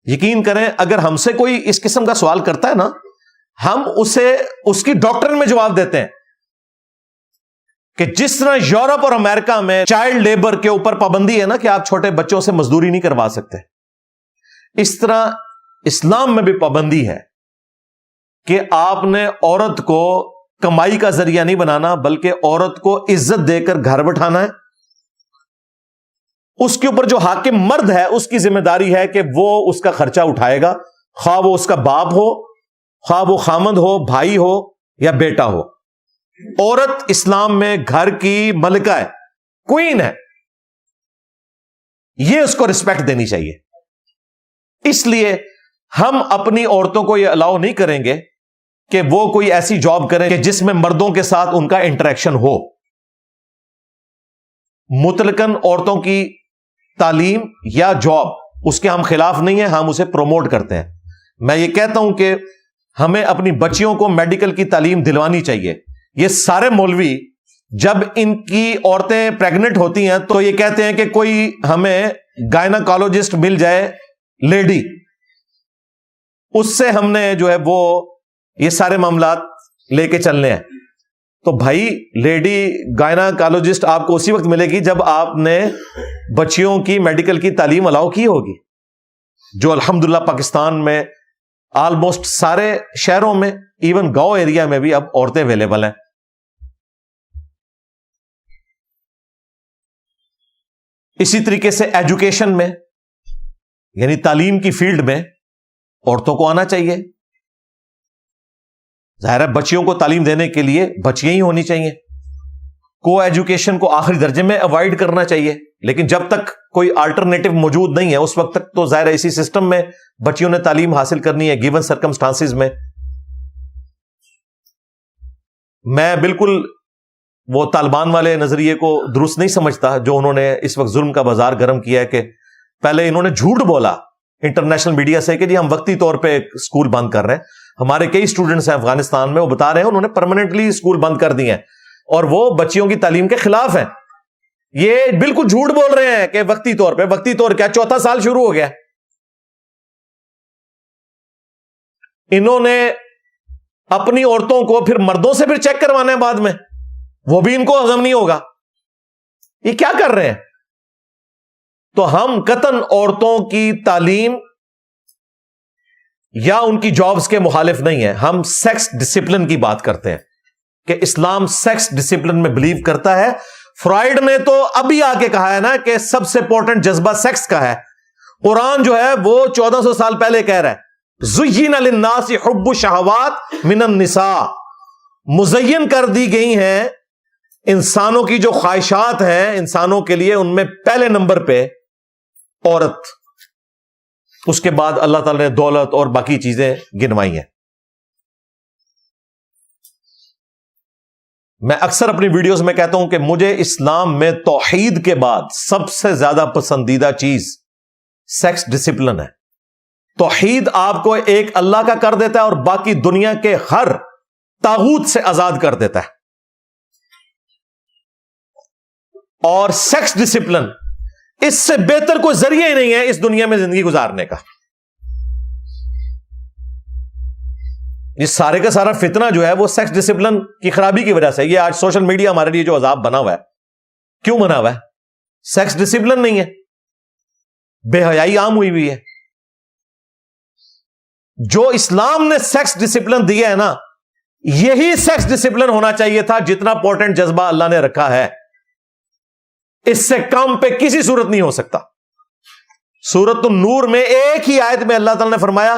یقین کریں اگر ہم سے کوئی اس قسم کا سوال کرتا ہے نا، ہم اسے اس کی ڈاکٹرن میں جواب دیتے ہیں کہ جس طرح یورپ اور امریکہ میں چائلڈ لیبر کے اوپر پابندی ہے نا کہ آپ چھوٹے بچوں سے مزدوری نہیں کروا سکتے، اس طرح اسلام میں بھی پابندی ہے کہ آپ نے عورت کو کمائی کا ذریعہ نہیں بنانا، بلکہ عورت کو عزت دے کر گھر بٹھانا ہے۔ اس کے اوپر جو حاکم مرد ہے اس کی ذمہ داری ہے کہ وہ اس کا خرچہ اٹھائے گا، خواہ وہ اس کا باپ ہو، خواہ وہ خامند ہو، بھائی ہو یا بیٹا ہو۔ عورت اسلام میں گھر کی ملکہ ہے، کوئین ہے، یہ اس کو رسپیکٹ دینی چاہیے۔ اس لیے ہم اپنی عورتوں کو یہ الاؤ نہیں کریں گے کہ وہ کوئی ایسی جاب کریں کہ جس میں مردوں کے ساتھ ان کا انٹریکشن ہو۔ مطلقاً عورتوں کی تعلیم یا جاب اس کے ہم خلاف نہیں ہیں، ہم اسے پروموٹ کرتے ہیں۔ میں یہ کہتا ہوں کہ ہمیں اپنی بچیوں کو میڈیکل کی تعلیم دلوانی چاہیے۔ یہ سارے مولوی جب ان کی عورتیں پریگننٹ ہوتی ہیں تو یہ کہتے ہیں کہ کوئی ہمیں گائناکالوجسٹ مل جائے لیڈی، اس سے ہم نے جو ہے وہ یہ سارے معاملات لے کے چلنے ہیں۔ تو بھائی لیڈی گائناکالوجسٹ آپ کو اسی وقت ملے گی جب آپ نے بچیوں کی میڈیکل کی تعلیم الاؤ کی ہوگی، جو الحمدللہ پاکستان میں آلموسٹ سارے شہروں میں، ایون گاؤں ایریا میں بھی اب عورتیں اویلیبل ہیں۔ اسی طریقے سے ایجوکیشن میں، یعنی تعلیم کی فیلڈ میں عورتوں کو آنا چاہیے۔ ظاہر ہے بچیوں کو تعلیم دینے کے لیے بچیاں ہی ہونی چاہیے۔ کو ایجوکیشن کو آخری درجے میں اوائڈ کرنا چاہیے، لیکن جب تک کوئی آلٹرنیٹو موجود نہیں ہے اس وقت تک تو ظاہر ہے اسی سسٹم میں بچیوں نے تعلیم حاصل کرنی ہے گیون سرکمسٹانسز میں۔ میں بالکل وہ طالبان والے نظریے کو درست نہیں سمجھتا جو انہوں نے اس وقت ظلم کا بازار گرم کیا ہے، کہ پہلے انہوں نے جھوٹ بولا انٹرنیشنل میڈیا سے کہ جی ہم وقتی طور پہ اسکول بند کر رہے ہیں۔ ہمارے کئی اسٹوڈنٹس ہیں افغانستان میں، وہ بتا رہے ہیں انہوں نے پرماننٹلی اسکول بند کر دیے ہیں اور وہ بچیوں کی تعلیم کے خلاف ہیں۔ یہ بالکل جھوٹ بول رہے ہیں کہ وقتی طور پہ، وقتی طور کیا، چوتھا سال شروع ہو گیا۔ انہوں نے اپنی عورتوں کو پھر مردوں سے پھر چیک کروانا ہے بعد میں، وہ بھی ان کو ہضم نہیں ہوگا۔ یہ کیا کر رہے ہیں؟ تو ہم قطعاً عورتوں کی تعلیم یا ان کی جابز کے مخالف نہیں ہیں، ہم سیکس ڈسپلن کی بات کرتے ہیں کہ اسلام سیکس ڈسپلن میں بلیو کرتا ہے۔ فرائیڈ نے تو ابھی آ کے کہا ہے نا کہ سب سے امپورٹنٹ جذبہ سیکس کا ہے۔ قرآن جو ہے وہ 1400 سال پہلے کہہ رہا ہے زُيِّنَ لِلنَّاسِ حُبُّ الشَّهَوَاتِ مِنَ النِّسَاءِ، مزین کر دی گئی ہیں انسانوں کی جو خواہشات ہیں انسانوں کے لیے، ان میں پہلے نمبر پہ عورت، اس کے بعد اللہ تعالی نے دولت اور باقی چیزیں گنوائی ہیں۔ میں اکثر اپنی ویڈیوز میں کہتا ہوں کہ مجھے اسلام میں توحید کے بعد سب سے زیادہ پسندیدہ چیز سیکس ڈسپلن ہے۔ توحید آپ کو ایک اللہ کا کر دیتا ہے اور باقی دنیا کے ہر طاغوت سے آزاد کر دیتا ہے، اور سیکس ڈسپلن اس سے بہتر کوئی ذریعہ ہی نہیں ہے اس دنیا میں زندگی گزارنے کا۔ یہ سارے کا سارا فتنہ جو ہے وہ سیکس ڈسپلن کی خرابی کی وجہ سے۔ یہ آج سوشل میڈیا ہمارے لیے جو عذاب بنا ہوا ہے، کیوں بنا ہوا ہے؟ سیکس ڈسپلن نہیں ہے، بے حیائی عام ہوئی ہوئی ہے۔ جو اسلام نے سیکس ڈسپلن دیا ہے نا، یہی سیکس ڈسپلن ہونا چاہیے تھا جتنا امپورٹنٹ جذبہ اللہ نے رکھا ہے۔ اس سے کم پہ کسی صورت نہیں ہو سکتا۔ سورۃ النور میں ایک ہی آیت میں اللہ تعالی نے فرمایا،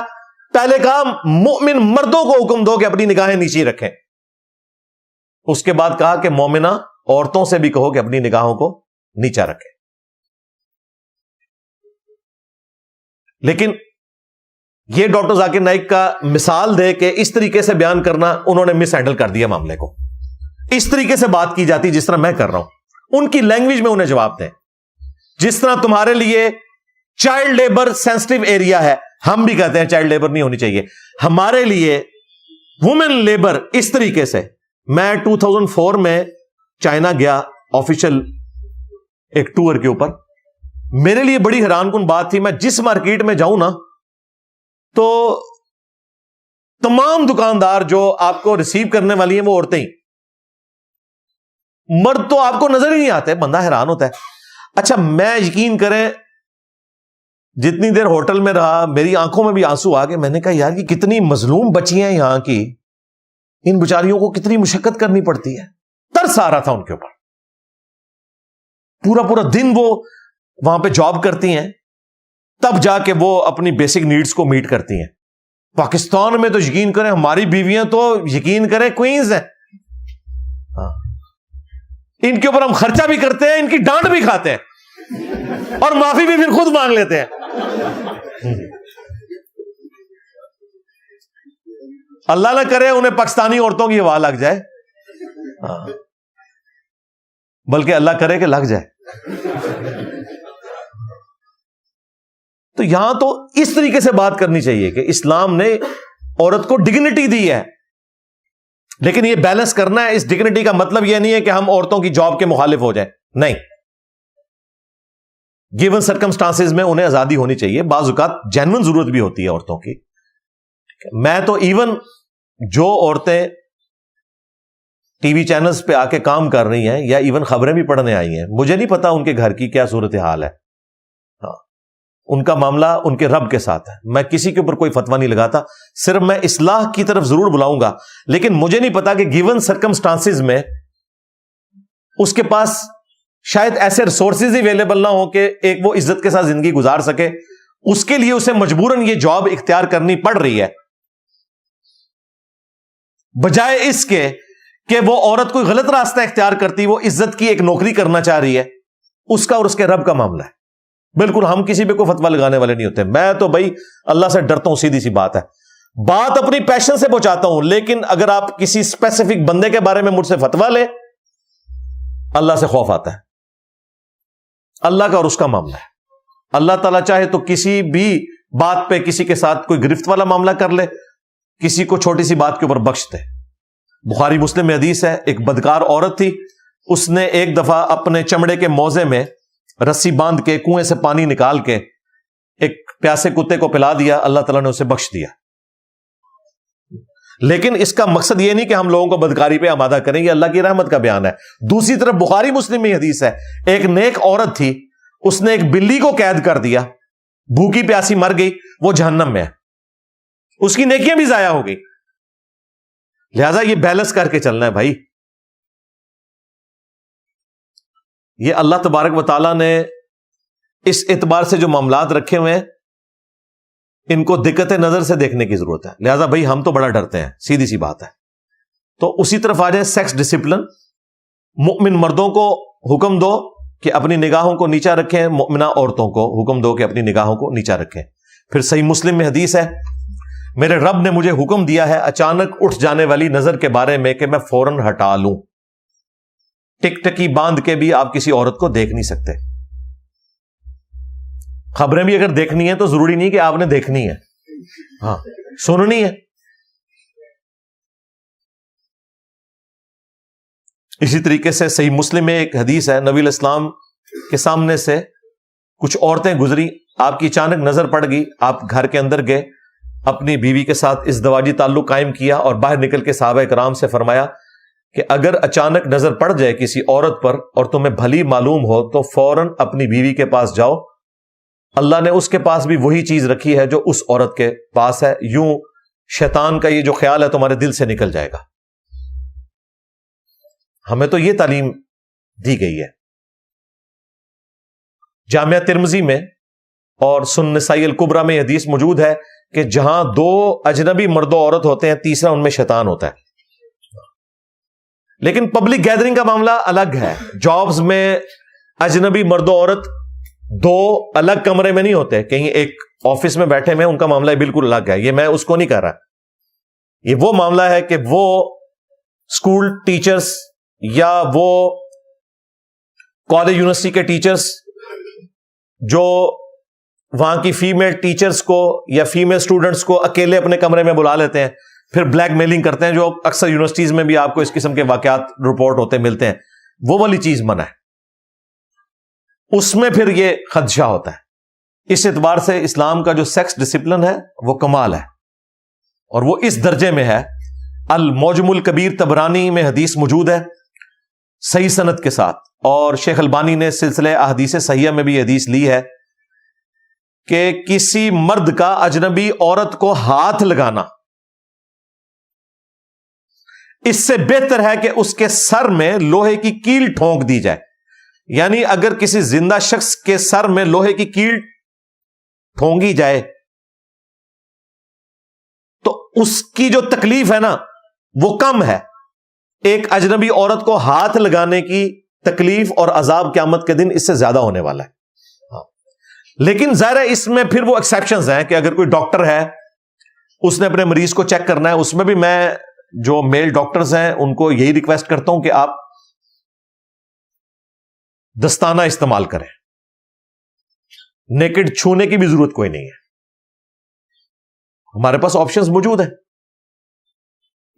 پہلے کہا مومن مردوں کو حکم دو کہ اپنی نگاہیں نیچی رکھیں، اس کے بعد کہا کہ مومنہ عورتوں سے بھی کہو کہ اپنی نگاہوں کو نیچا رکھیں۔ لیکن یہ ڈاکٹر ذاکر نائک کا مثال دے کے اس طریقے سے بیان کرنا، انہوں نے مس ہینڈل کر دیا معاملے کو۔ اس طریقے سے بات کی جاتی جس طرح میں کر رہا ہوں، ان کی لینگویج میں انہیں جواب دیں۔ جس طرح تمہارے لیے چائلڈ لیبر سینسٹیو ایریا ہے، ہم بھی کہتے ہیں چائلڈ لیبر نہیں ہونی چاہیے، ہمارے لیے وومن لیبر اس طریقے سے۔ میں 2004 میں چائنا گیا آفیشل ایک ٹور کے اوپر، میرے لیے بڑی حیران کن بات تھی، میں جس مارکیٹ میں جاؤں نا تو تمام دکاندار جو آپ کو ریسیو کرنے والی ہیں وہ عورتیں ہی، مرد تو آپ کو نظر ہی نہیں آتے. بندہ حیران ہوتا ہے. اچھا میں یقین کریں جتنی دیر ہوٹل میں رہا میری آنکھوں میں بھی آنسو آ گئے. میں نے کہا یار یہ کتنی مظلوم بچیاں ہیں یہاں کی، ان بیچاریوں کو کتنی مشقت کرنی پڑتی ہے. ترس آ رہا تھا ان کے اوپر. پورا پورا دن وہ وہاں پہ جاب کرتی ہیں تب جا کے وہ اپنی بیسک نیڈز کو میٹ کرتی ہیں. پاکستان میں تو یقین کریں ہماری بیویاں تو یقین کریں کوئنز ہیں. ان کے اوپر ہم خرچہ بھی کرتے ہیں، ان کی ڈانٹ بھی کھاتے ہیں اور معافی بھی پھر خود مانگ لیتے ہیں. اللہ نہ کرے انہیں پاکستانی عورتوں کی ہوا لگ جائے، بلکہ اللہ کرے کہ لگ جائے. تو یہاں تو اس طریقے سے بات کرنی چاہیے کہ اسلام نے عورت کو ڈگنیٹی دی ہے، لیکن یہ بیلنس کرنا ہے. اس ڈگنیٹی کا مطلب یہ نہیں ہے کہ ہم عورتوں کی جاب کے مخالف ہو جائیں، نہیں. گیون سرکمسٹانسز میں انہیں آزادی ہونی چاہیے. بعض اوقات جینوئن ضرورت بھی ہوتی ہے عورتوں کی. میں تو ایون جو عورتیں ٹی وی چینلز پہ آ کے کام کر رہی ہیں یا ایون خبریں بھی پڑھنے آئی ہیں، مجھے نہیں پتا ان کے گھر کی کیا صورتحال ہے. ان کا معاملہ ان کے رب کے ساتھ ہے. میں کسی کے اوپر کوئی فتویٰ نہیں لگاتا، صرف میں اصلاح کی طرف ضرور بلاؤں گا. لیکن مجھے نہیں پتا کہ گیون سرکمسٹانسز میں اس کے پاس شاید ایسے ریسورسز ہی اویلیبل نہ ہو کہ ایک وہ عزت کے ساتھ زندگی گزار سکے. اس کے لیے اسے مجبوراً یہ جاب اختیار کرنی پڑ رہی ہے، بجائے اس کے کہ وہ عورت کوئی غلط راستہ اختیار کرتی، وہ عزت کی ایک نوکری کرنا چاہ رہی ہے. اس کا اور اس کے رب کا معاملہ ہے. بالکل ہم کسی پہ کوئی فتویٰ لگانے والے نہیں ہوتے. میں تو بھائی اللہ سے ڈرتا ہوں، سیدھی سی بات ہے. بات اپنی پیشن سے پہنچاتا ہوں، لیکن اگر آپ کسی اسپیسیفک بندے کے بارے میں مجھ سے فتویٰ لیں، اللہ سے خوف آتا ہے. اللہ کا اور اس کا معاملہ ہے. اللہ تعالیٰ چاہے تو کسی بھی بات پہ کسی کے ساتھ کوئی گرفت والا معاملہ کر لے، کسی کو چھوٹی سی بات کے اوپر بخش دے. بخاری مسلم میں حدیث ہے، ایک بدکار عورت تھی، اس نے ایک دفعہ اپنے چمڑے کے موزے میں رسی باندھ کے کنویں سے پانی نکال کے ایک پیاسے کتے کو پلا دیا. اللہ تعالیٰ نے اسے بخش دیا. لیکن اس کا مقصد یہ نہیں کہ ہم لوگوں کو بدکاری پہ آمادہ کریں، یہ اللہ کی رحمت کا بیان ہے. دوسری طرف بخاری مسلم میں حدیث ہے، ایک نیک عورت تھی، اس نے ایک بلی کو قید کر دیا، بھوکی پیاسی مر گئی، وہ جہنم میں ہے، اس کی نیکیاں بھی ضائع ہو گئی. لہذا یہ بیلنس کر کے چلنا ہے بھائی. یہ اللہ تبارک و تعالیٰ نے اس اعتبار سے جو معاملات رکھے ہوئے ہیں ان کو دقت نظر سے دیکھنے کی ضرورت ہے. لہذا بھائی ہم تو بڑا ڈرتے ہیں، سیدھی سی بات ہے. تو اسی طرف آ جائیں سیکس ڈسپلن. مؤمن مردوں کو حکم دو کہ اپنی نگاہوں کو نیچا رکھیں، مؤمنہ عورتوں کو حکم دو کہ اپنی نگاہوں کو نیچا رکھیں. پھر صحیح مسلم میں حدیث ہے، میرے رب نے مجھے حکم دیا ہے اچانک اٹھ جانے والی نظر کے بارے میں کہ میں فوراً ہٹا لوں. ٹک ٹکی باندھ کے بھی آپ کسی عورت کو دیکھ نہیں سکتے. خبریں بھی اگر دیکھنی ہے تو ضروری نہیں کہ آپ نے دیکھنی ہے، ہاں سننی ہے. اسی طریقے سے صحیح مسلم میں ایک حدیث ہے، نبی علیہ السلام کے سامنے سے کچھ عورتیں گزری، آپ کی اچانک نظر پڑ گئی، آپ گھر کے اندر گئے، اپنی بیوی کے ساتھ ازدواجی تعلق قائم کیا اور باہر نکل کے صحابہ کرام سے فرمایا کہ اگر اچانک نظر پڑ جائے کسی عورت پر اور تمہیں بھلی معلوم ہو تو فوراً اپنی بیوی کے پاس جاؤ، اللہ نے اس کے پاس بھی وہی چیز رکھی ہے جو اس عورت کے پاس ہے. یوں شیطان کا یہ جو خیال ہے تمہارے دل سے نکل جائے گا. ہمیں تو یہ تعلیم دی گئی ہے. جامعہ ترمذی میں اور سنن نسائی الکبریٰ میں حدیث موجود ہے کہ جہاں دو اجنبی مرد و عورت ہوتے ہیں، تیسرا ان میں شیطان ہوتا ہے. لیکن پبلک گیدرنگ کا معاملہ الگ ہے. جابز میں اجنبی مرد و عورت دو الگ کمرے میں نہیں ہوتے، کہیں ایک آفس میں بیٹھے میں، ان کا معاملہ بالکل الگ ہے. یہ میں اس کو نہیں کہہ رہا. یہ وہ معاملہ ہے کہ وہ اسکول ٹیچرز یا وہ کالج یونیورسٹی کے ٹیچرز جو وہاں کی فیمیل ٹیچرز کو یا فیمیل اسٹوڈنٹس کو اکیلے اپنے کمرے میں بلا لیتے ہیں، پھر بلیک میلنگ کرتے ہیں، جو اکثر یونیورسٹیز میں بھی آپ کو اس قسم کے واقعات رپورٹ ہوتے ملتے ہیں. وہ والی چیز منع ہے. اس میں پھر یہ خدشہ ہوتا ہے. اس اعتبار سے اسلام کا جو سیکس ڈسپلن ہے وہ کمال ہے، اور وہ اس درجے میں ہے، المعجم الکبیر طبرانی میں حدیث موجود ہے صحیح سند کے ساتھ، اور شیخ البانی نے سلسلہ احادیث صحیحہ میں بھی حدیث لی ہے کہ کسی مرد کا اجنبی عورت کو ہاتھ لگانا اس سے بہتر ہے کہ اس کے سر میں لوہے کی کیل ٹھونک دی جائے. یعنی اگر کسی زندہ شخص کے سر میں لوہے کی کیل ٹھونگی جائے تو اس کی جو تکلیف ہے نا وہ کم ہے ایک اجنبی عورت کو ہاتھ لگانے کی تکلیف اور عذاب قیامت کے دن اس سے زیادہ ہونے والا ہے. لیکن ظاہر ہے اس میں پھر وہ ایکسیپشنز ہیں کہ اگر کوئی ڈاکٹر ہے اس نے اپنے مریض کو چیک کرنا ہے، اس میں بھی میں جو میل ڈاکٹرز ہیں ان کو یہی ریکویسٹ کرتا ہوں کہ آپ دستانہ استعمال کریں، نیکڈ چھونے کی بھی ضرورت کوئی نہیں ہے، ہمارے پاس آپشنز موجود ہیں.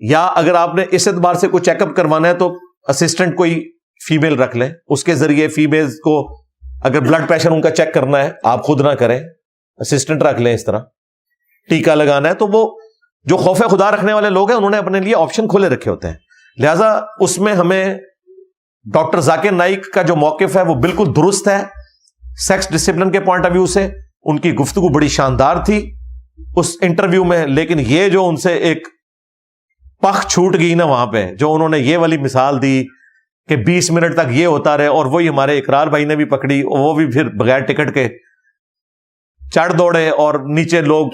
یا اگر آپ نے اس اعتبار سے کوئی چیک اپ کروانا ہے تو اسسٹنٹ کوئی فیمیل رکھ لیں، اس کے ذریعے فیمیلز کو اگر بلڈ پریشر ان کا چیک کرنا ہے آپ خود نہ کریں، اسسٹنٹ رکھ لیں. اس طرح ٹیکہ لگانا ہے تو وہ جو خوف خدا رکھنے والے لوگ ہیں انہوں نے اپنے لیے آپشن کھولے رکھے ہوتے ہیں. لہذا اس میں ہمیں ڈاکٹر ذاکر نائک کا جو موقف ہے وہ بالکل درست ہے سیکس ڈسپلن کے پوائنٹ آف ویو سے. ان کی گفتگو بڑی شاندار تھی اس انٹرویو میں، لیکن یہ جو ان سے ایک پخ چھوٹ گئی نا وہاں پہ، جو انہوں نے یہ والی مثال دی کہ 20 منٹ تک یہ ہوتا رہے، اور وہی ہمارے اقرار بھائی نے بھی پکڑی، وہ بھی پھر بغیر ٹکٹ کے چڑھ دوڑے، اور نیچے لوگ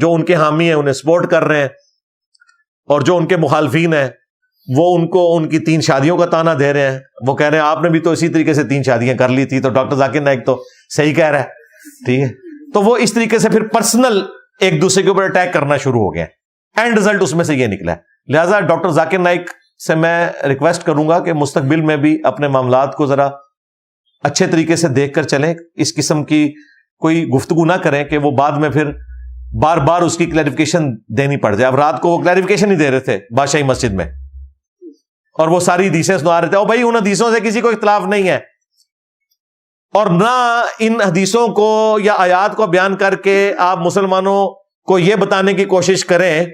جو ان کے حامی ہیں انہیں سپورٹ کر رہے ہیں، اور جو ان کے مخالفین ہیں وہ ان کو ان کی 3 شادیوں کا تانا دے رہے ہیں. وہ کہہ رہے ہیں آپ نے بھی تو اسی طریقے سے 3 شادیاں کر لی تھی، تو ڈاکٹر ذاکر نائک تو صحیح کہہ رہا ہے. ٹھیک ہے، تو وہ اس طریقے سے پھر پرسنل ایک دوسرے کے اوپر اٹیک کرنا شروع ہو گیا، اینڈ رزلٹ اس میں سے یہ نکلا ہے. لہٰذا ڈاکٹر ذاکر نائک سے میں ریکویسٹ کروں گا کہ مستقبل میں بھی اپنے معاملات کو ذرا اچھے طریقے سے دیکھ کر چلیں، اس قسم کی کوئی گفتگو نہ کریں کہ وہ بعد میں پھر بار بار اس کی کلیریفیکیشن دینی پڑ جائے. اب رات کو وہ کلیریفیکیشن ہی دے رہے تھے بادشاہی مسجد میں، اور وہ ساری حدیثیں سنا رہے تھے، اور بھائی ان حدیثوں سے کسی کو اختلاف نہیں ہے، اور نہ ان حدیثوں کو یا آیات کو بیان کر کے آپ مسلمانوں کو یہ بتانے کی کوشش کریں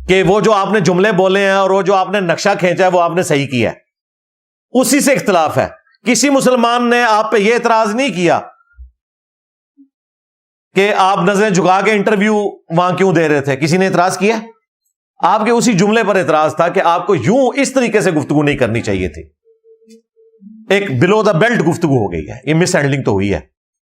کہ وہ جو آپ نے جملے بولے ہیں اور وہ جو آپ نے نقشہ کھینچا ہے وہ آپ نے صحیح کیا ہے. اسی سے اختلاف ہے. کسی مسلمان نے آپ پہ یہ اعتراض نہیں کیا کہ آپ نظریں جھکا کے انٹرویو وہاں کیوں دے رہے تھے، کسی نے اعتراض کیا؟ آپ کے اسی جملے پر اعتراض تھا کہ آپ کو یوں اس طریقے سے گفتگو نہیں کرنی چاہیے تھی. ایک بلو دا بیلٹ گفتگو ہو گئی ہے، یہ مس ہینڈلنگ تو ہوئی ہے.